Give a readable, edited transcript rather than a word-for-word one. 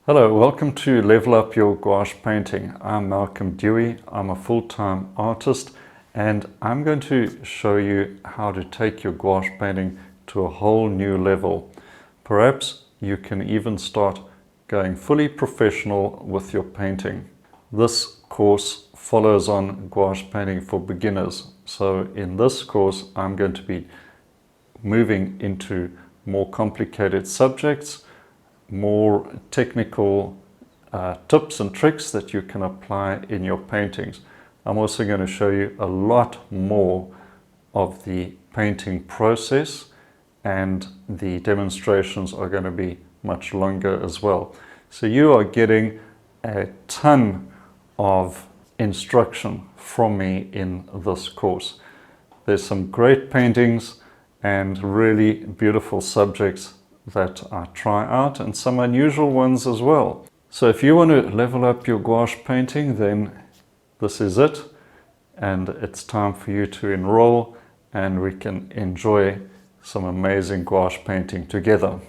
Hello, welcome to Level Up Your Gouache Painting. I'm Malcolm Dewey. I'm a full-time artist and I'm going to show you how to take your gouache painting to a whole new level. Perhaps you can even start going fully professional with your painting. This course follows on gouache painting for beginners. So in this course, I'm going to be moving into more complicated subjects, more technical tips and tricks that you can apply in your paintings. I'm also going to show you a lot more of the painting process, and the demonstrations are going to be much longer as well. So you are getting a ton of instruction from me in this course. There's some great paintings and really beautiful subjects that I try out, and some unusual ones as well. So if you want to level up your gouache painting, then this is it, and it's time for you to enroll and we can enjoy some amazing gouache painting together.